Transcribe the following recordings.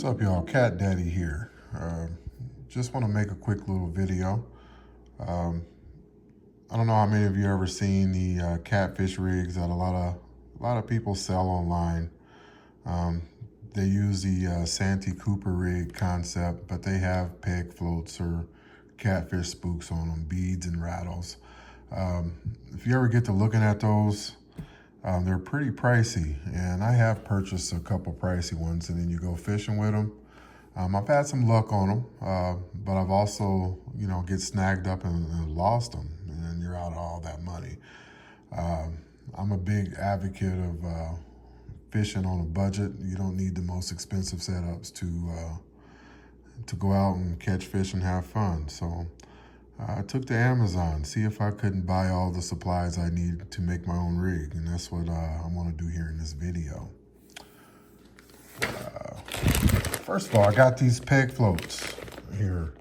What's up, y'all? Cat Daddy here. Just want to make a quick little video. I don't know how many of you ever seen the Catfish Rigs that a lot of people sell online. They use the Santee Cooper rig concept, but they have peg floats or catfish spooks on them, beads and rattles. If you ever get to looking at those, they're pretty pricey, and I have purchased a couple pricey ones, and then you go fishing with them. I've had some luck on them, but I've also, get snagged up and lost them, and then you're out all that money. I'm a big advocate of fishing on a budget. You don't need the most expensive setups to go out and catch fish and have fun. So I took to Amazon, see if I couldn't buy all the supplies I need to make my own rig, and that's what I want to do here in this video. First of all, I got these peg floats here.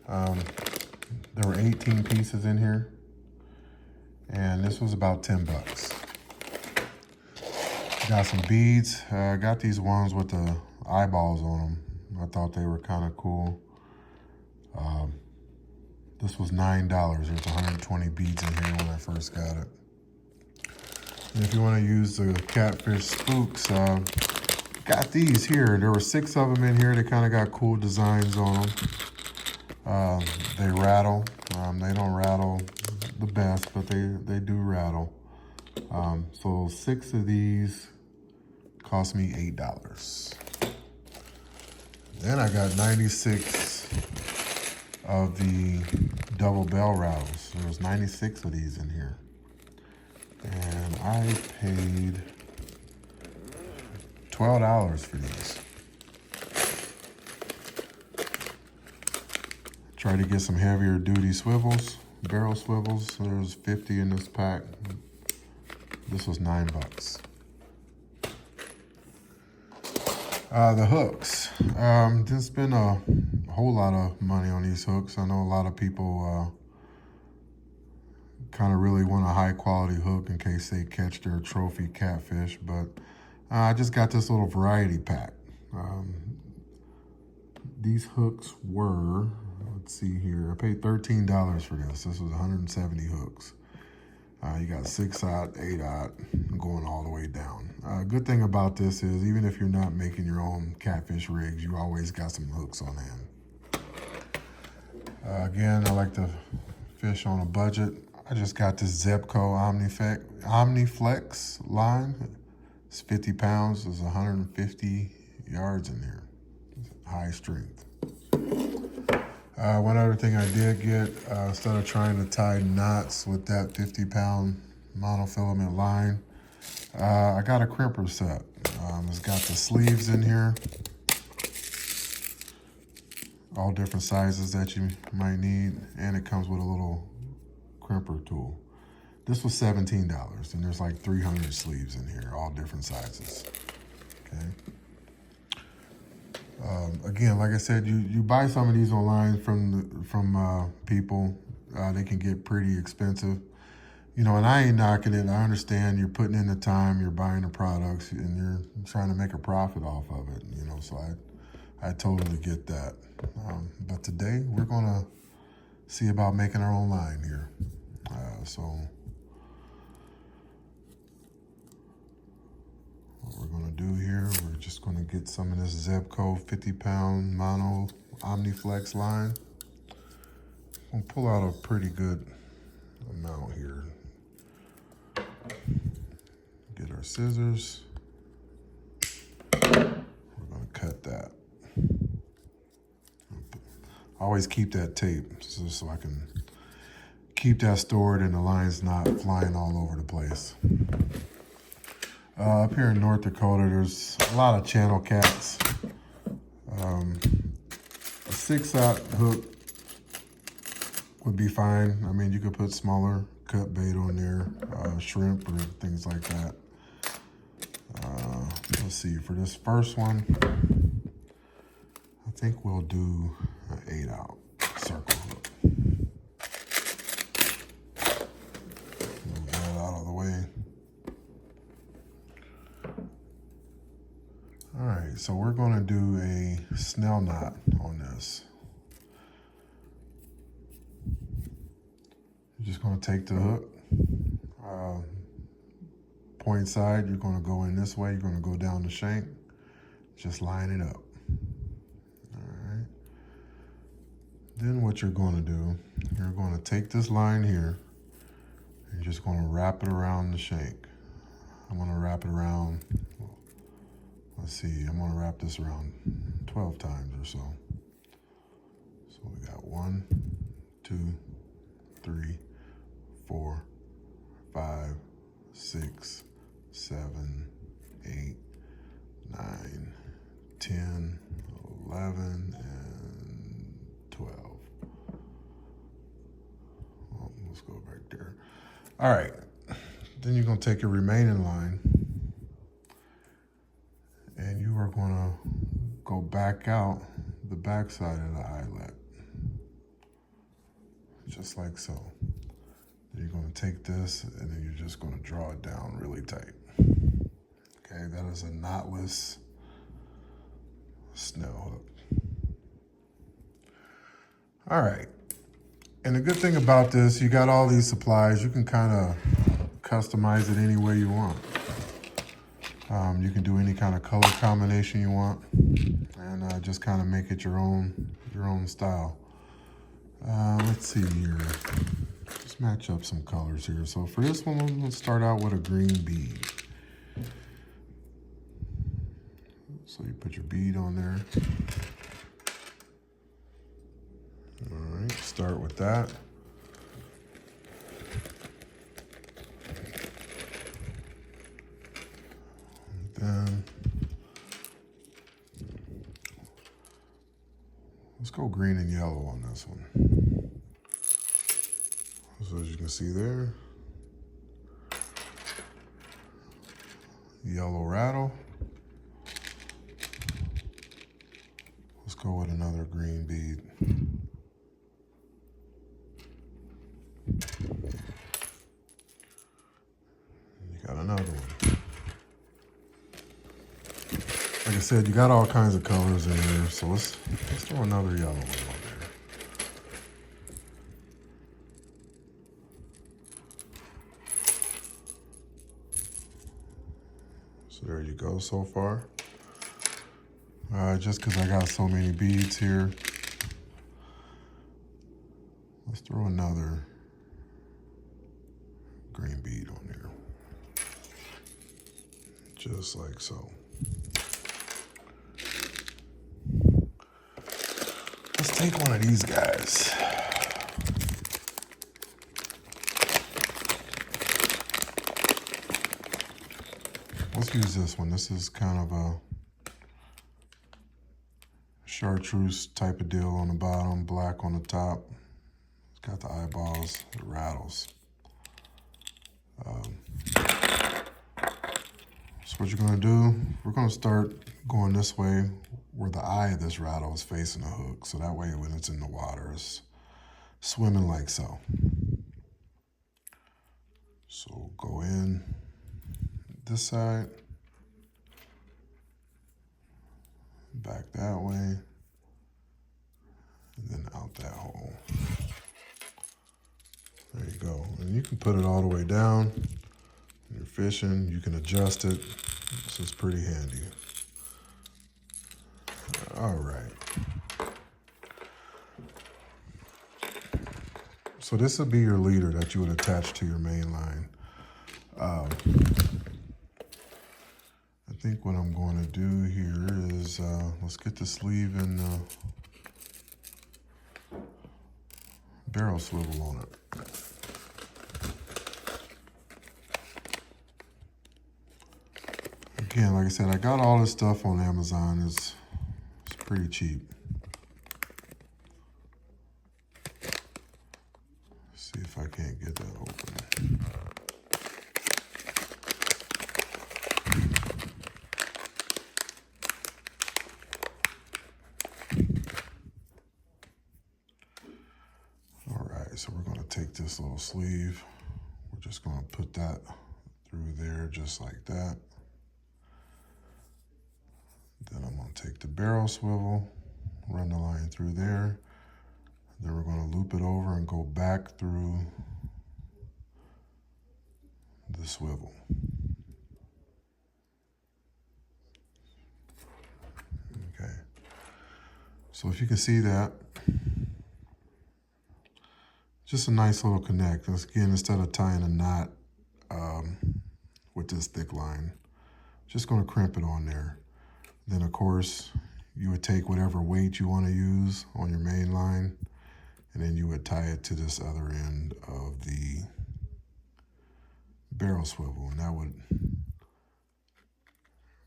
There were 18 pieces in here, and this was about 10 bucks. Got some beads. I got these ones with the eyeballs on them. I thought they were kind of cool. This was $9. There's 120 beads in here when I first got it. And if you want to use the catfish spooks, got these here. There were 6 of them in here. They kind of got cool designs on them. They rattle. They don't rattle the best, but they do rattle. So 6 of these cost me $8. Then I got 96 of the double bell rattles. There was 96 of these in here. And I paid $12 for these. Tried to get some heavier duty swivels, barrel swivels. There's 50 in this pack. This was $9. The hooks. Didn't spend a whole lot of money on these hooks. I know a lot of people kind of really want a high quality hook in case they catch their trophy catfish, but I just got this little variety pack. These hooks were, let's see here, I paid $13 for this. This was 170 hooks. You got 6/0, 8/0, going all the way down. Good thing about this is even if you're not making your own catfish rigs, you always got some hooks on hand. Again, I like to fish on a budget. I just got this Zebco Omniflex line. It's 50 pounds. There's 150 yards in there. High strength. One other thing I did get, instead of trying to tie knots with that 50-pound monofilament line, I got a crimper set. It's got the sleeves in here, all different sizes that you might need, and it comes with a little crimper tool. This was $17, and there's like 300 sleeves in here, all different sizes. Okay. Again, like I said, you buy some of these online from people. They can get pretty expensive, and I ain't knocking it. I understand you're putting in the time, you're buying the products, and you're trying to make a profit off of it. So I totally get that. But today we're gonna see about making our own line here. So what we're gonna do here, we're just gonna get some of this Zebco 50-pound mono Omniflex line. We'll pull out a pretty good amount here. Get our scissors. We're gonna cut that. I always keep that tape so I can keep that stored and the line's not flying all over the place. Up here in North Dakota, there's a lot of channel cats. A 6/0 hook would be fine. I mean, you could put smaller cut bait on there, shrimp or things like that. Let's see, for this first one, I think we'll do an 8/0 circle hook. Move that out of the way. All right, so we're gonna do a snell knot on this. You're just gonna take the hook, point side, you're gonna go in this way, you're gonna go down the shank, just line it up. All right. Then what you're gonna do, you're gonna take this line here, and you're just gonna wrap it around the shank. I'm gonna wrap it around, let's see, I'm gonna wrap this around 12 times or so. So we got 1, 2, 3, 4, 5, 6, 7, 8, 9, 10, 11, and 12. Oh, let's go back there. All right, then you're gonna take your remaining line and you are gonna go back out the back side of the eyelet, just like so. Then you're gonna take this and then you're just gonna draw it down really tight. Okay, that is a knotless snell hook. All right, and the good thing about this, you got all these supplies. You can kind of customize it any way you want. You can do any kind of color combination you want, and just kind of make it your own style. Let's see here. Let's match up some colors here. So for this one, let's start out with a green bead. So you put your bead on there. All right, start with that. Then let's go green and yellow on this one. So as you can see there, yellow rattle. Let's go with another green bead. You got another one. Like I said, you got all kinds of colors in here, so let's throw another yellow one on there. So there you go so far. Just because I got so many beads here, let's throw another green bead on there. Just like so. Let's take one of these guys. Let's use this one. This is kind of a chartreuse type of deal on the bottom, black on the top. It's got the eyeballs, it rattles. So what you're gonna do, we're gonna start going this way where the eye of this rattle is facing the hook. So that way when it's in the water, it's swimming like so. So go in this side, back that way, and then out that hole. There you go. And you can put it all the way down. When you're fishing, you can adjust it. This is pretty handy. All right. So this would be your leader that you would attach to your main line. I think what I'm going to do here is, let's get the sleeve and the barrel swivel on it. Again, like I said, I got all this stuff on Amazon. It's pretty cheap. Let's see if I can't get that open. All right, so we're gonna take this little sleeve. We're just gonna put that through there just like that. Then I'm going to take the barrel swivel, run the line through there. Then we're going to loop it over and go back through the swivel. Okay. So if you can see that, just a nice little connect. Again, instead of tying a knot with this thick line, just going to crimp it on there. Then of course, you would take whatever weight you want to use on your main line, and then you would tie it to this other end of the barrel swivel, and that would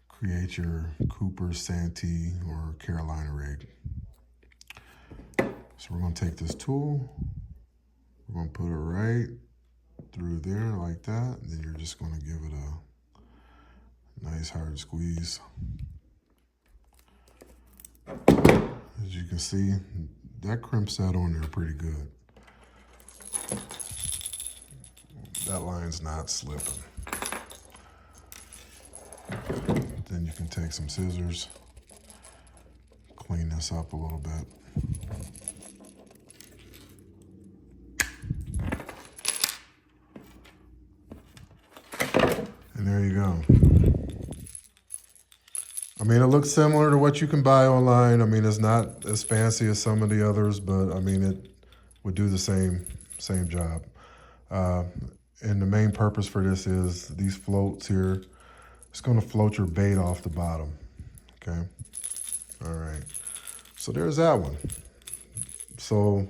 create your Cooper, Santee, or Carolina rig. So we're going to take this tool, we're going to put it right through there like that, and then you're just going to give it a nice hard squeeze. As you can see, that crimps that on there pretty good. That line's not slipping. Then you can take some scissors, clean this up a little bit. And there you go. I mean, it looks similar to what you can buy online. I mean, it's not as fancy as some of the others, but I mean, it would do the same job. And the main purpose for this is these floats here. It's going to float your bait off the bottom. Okay. All right. So there's that one. So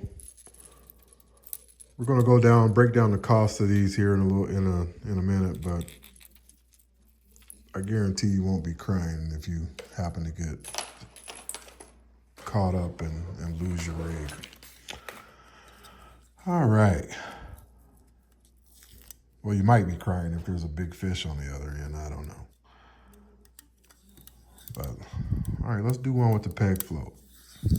we're going to go down, break down the cost of these here in a minute, but I guarantee you won't be crying if you happen to get caught up and lose your rig. All right. Well, you might be crying if there's a big fish on the other end. I don't know. But, all right, let's do one with the peg float. Let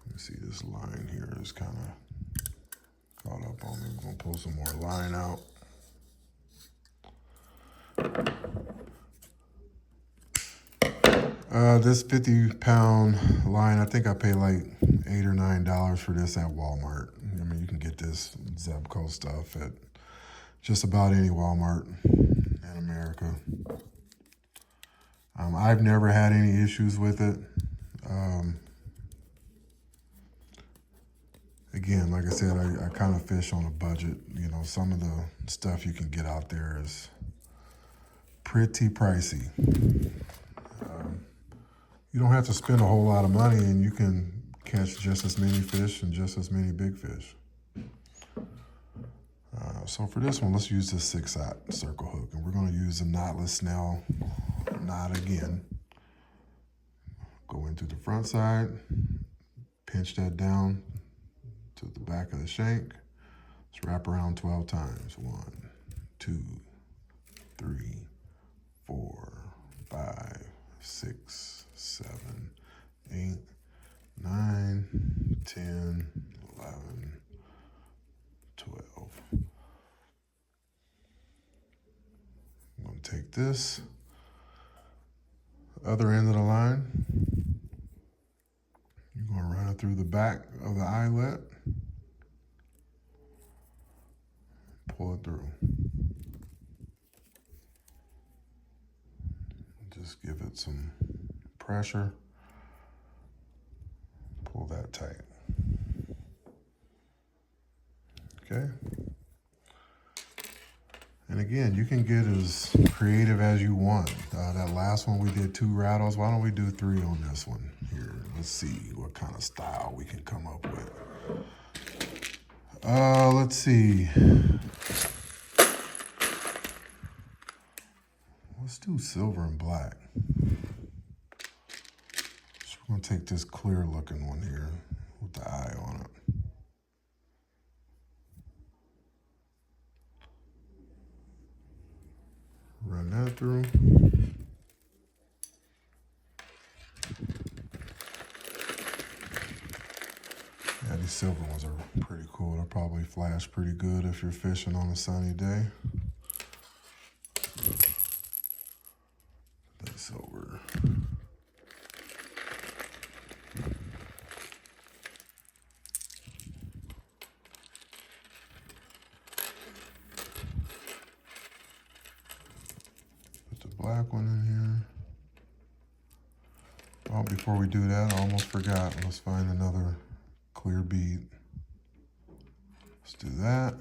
me see, this line here is kind of caught up on me. I'm going to pull some more line out. This 50-pound line, I think I paid like $8 or $9 for this at Walmart. I mean, you can get this Zebco stuff at just about any Walmart in America. I've never had any issues with it. Again, like I said, I kind of fish on a budget. You know, some of the stuff you can get out there is pretty pricey. You don't have to spend a whole lot of money, and you can catch just as many fish and just as many big fish. So for this one, let's use this 6/0 circle hook, and we're going to use a knotless Snell knot again. Go into the front side, pinch that down to the back of the shank. Let's wrap around 12 times. 1, 2, 3, 4, 5, 6, 7, 8, 9, 10, 11, 12. I'm going to take this other end of the line. You're going to run it through the back of the eyelet. Pull it through. Just give it some pressure. Pull that tight. Okay. And again, you can get as creative as you want. That last one we did 2 rattles. Why don't we do 3 on this one here? Let's see what kind of style we can come up with. Let's see. Let's do silver and black. So we're going to take this clear looking one here with the eye on it. Run that through. Yeah, these silver ones are pretty cool. They'll probably flash pretty good if you're fishing on a sunny day. That silver black one in here. Oh, before we do that, I almost forgot. Let's find another clear bead. Let's do that.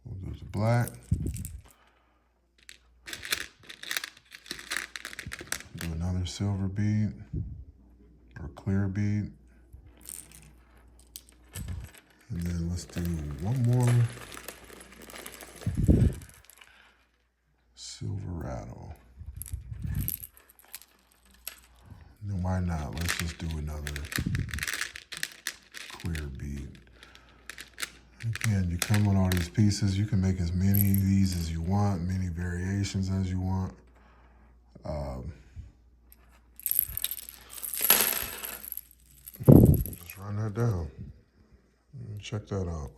We'll do the black. Do another silver bead or clear bead. And then let's do one more silver rattle. Then why not? Let's just do another clear bead. Again, you come with all these pieces. You can make as many of these as you want, many variations as you want. Just run that down. Check that out.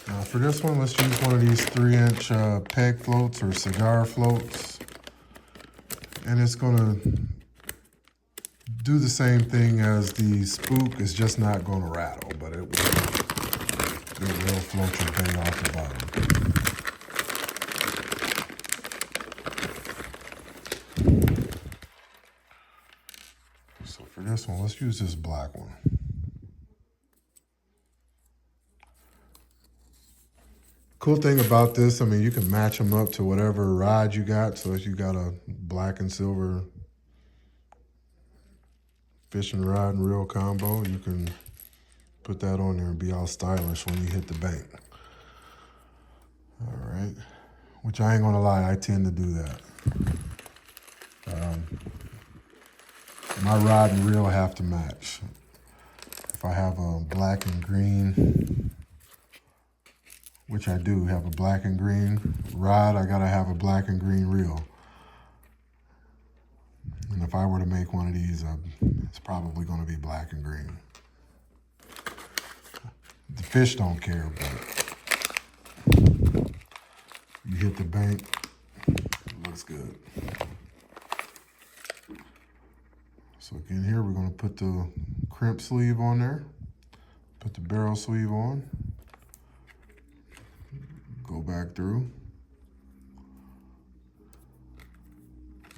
Now for this one, let's use one of these 3-inch peg floats or cigar floats. And it's gonna do the same thing as the spook. It's just not gonna rattle, but it will float your bait off the bottom. So for this one, let's use this black one. Cool thing about this, I mean, you can match them up to whatever rod you got. So if you got a black and silver fishing rod and reel combo, you can put that on there and be all stylish when you hit the bank. All right, which I ain't gonna lie, I tend to do that. My rod and reel have to match. If I have a black and green, which I do have a black and green rod, I gotta have a black and green reel. And if I were to make one of these, it's probably gonna be black and green. The fish don't care, but you hit the bank, it looks good. So again, here we're gonna put the crimp sleeve on there, put the barrel sleeve on, go back through.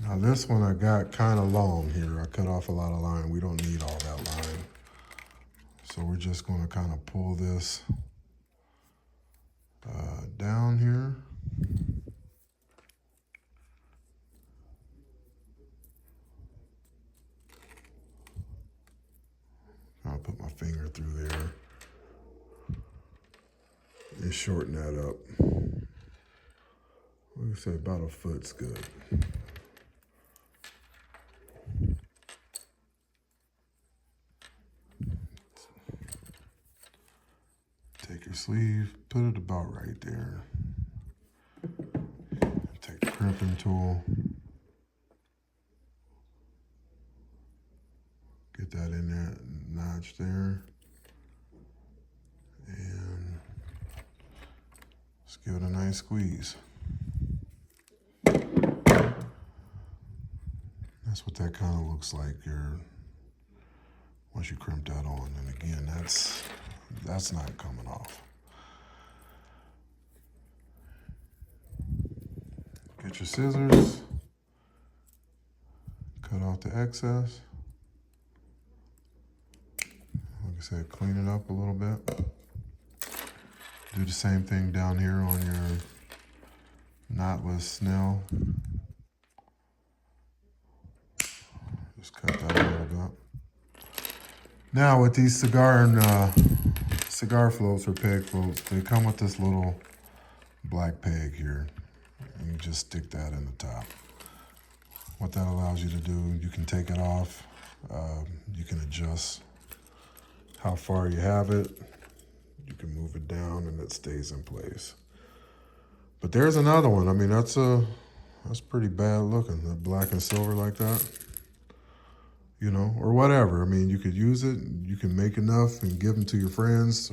Now this one I got kind of long here. I cut off a lot of line. We don't need all that line. So we're just gonna kind of pull this down here. I'll put my finger through there and shorten that up. We say about a foot's good. Take your sleeve, put it about right there. Take the crimping tool. Get that in there, notch there. And let's give it a nice squeeze. That's what that kind of looks like once you crimp that on. And again, that's not coming off. Get your scissors, cut off the excess. Like I said, clean it up a little bit. Do the same thing down here on your knotless snell. Just cut that a little bit. Now with these cigar floats or peg floats, they come with this little black peg here. And you just stick that in the top. What that allows you to do, you can take it off. You can adjust how far you have it. You can move it down and it stays in place. But there's another one. I mean, that's pretty bad looking, the black and silver like that. You know, or whatever. I mean, you could use it. You can make enough and give them to your friends.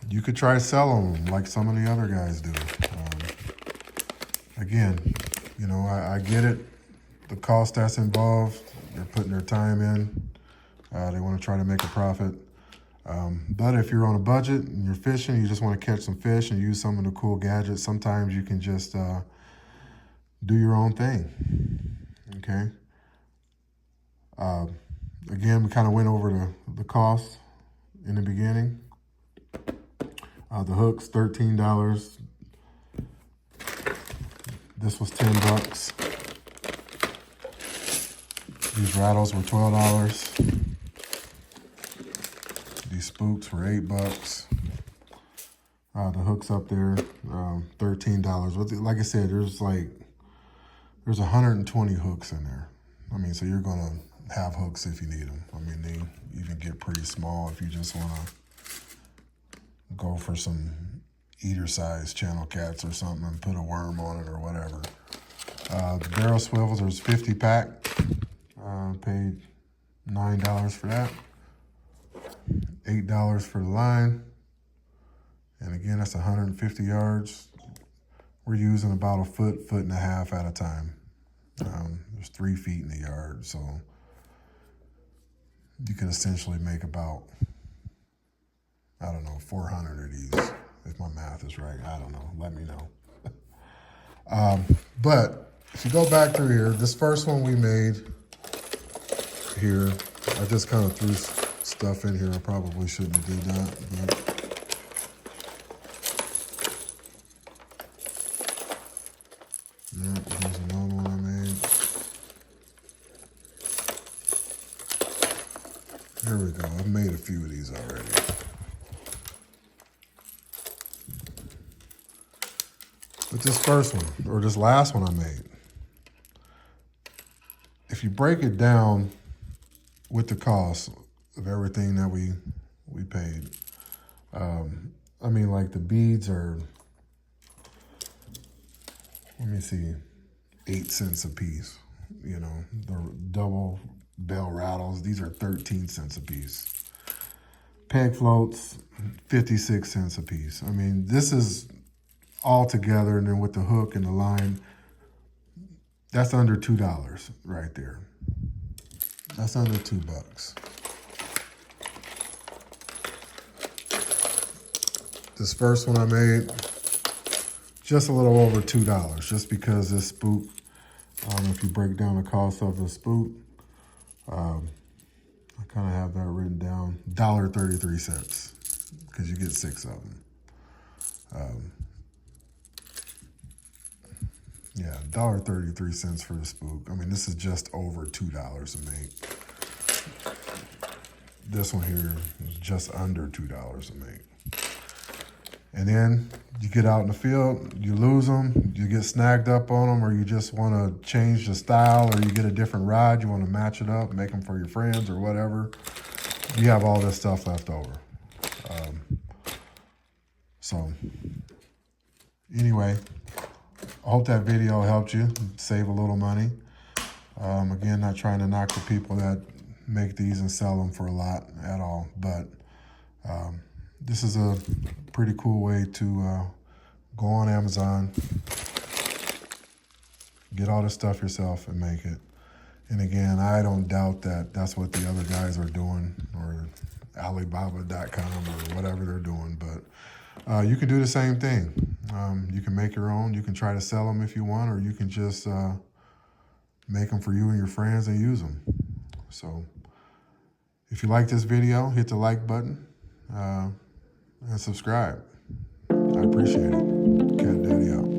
You could try selling them like some of the other guys do. Again, you know, I get it. The cost that's involved. They're putting their time in. They want to try to make a profit. But if you're on a budget and you're fishing, you just want to catch some fish and use some of the cool gadgets, sometimes you can just do your own thing, okay? Again, we kind of went over the cost in the beginning. The hook's $13. This was $10. These rattles were $12. These spooks were $8. The hook's up there, $13. But like I said, there's 120 hooks in there. I mean, so you're gonna have hooks if you need them. I mean, they even get pretty small if you just wanna go for some eater-sized channel cats or something and put a worm on it or whatever. The barrel swivels, there's 50 pack. Paid $9 for that. $8 for the line. And again, that's 150 yards. We're using about a foot and a half at a time. There's 3 feet in the yard, so you can essentially make about, I don't know, 400 of these, if my math is right. I don't know, let me know. But if you go back through here, this first one we made here, I just kind of threw stuff in here. I probably shouldn't have did that, but yeah, here's another one I made. Here we go. I've made a few of these already. But this first one, or this last one I made, if you break it down with the cost of everything that we paid, I mean, like the beads are, let me see, 8 cents a piece. You know, the double bell rattles, these are 13 cents a piece. Peg floats, 56 cents a piece. I mean, this is all together, and then with the hook and the line, that's under $2 right there. That's under $2. This first one I made, just a little over $2, just because this spook, if you break down the cost of the spook, I kind of have that written down, $1.33, because you get 6 of them. Yeah, $1.33 for the spook. I mean, this is just over $2 to make. This one here is just under $2 to make. And then you get out in the field, you lose them, you get snagged up on them, or you just want to change the style, or you get a different rod, you want to match it up, make them for your friends or whatever. You have all this stuff left over. So anyway, I hope that video helped you save a little money. Again, not trying to knock the people that make these and sell them for a lot at all, but this is a pretty cool way to go on Amazon, get all this stuff yourself and make it. And again, I don't doubt that that's what the other guys are doing, or Alibaba.com or whatever they're doing, but you can do the same thing. You can make your own. You can try to sell them if you want, or you can just make them for you and your friends and use them. So if you like this video, hit the like button and subscribe. I appreciate it. Cat Daddy out.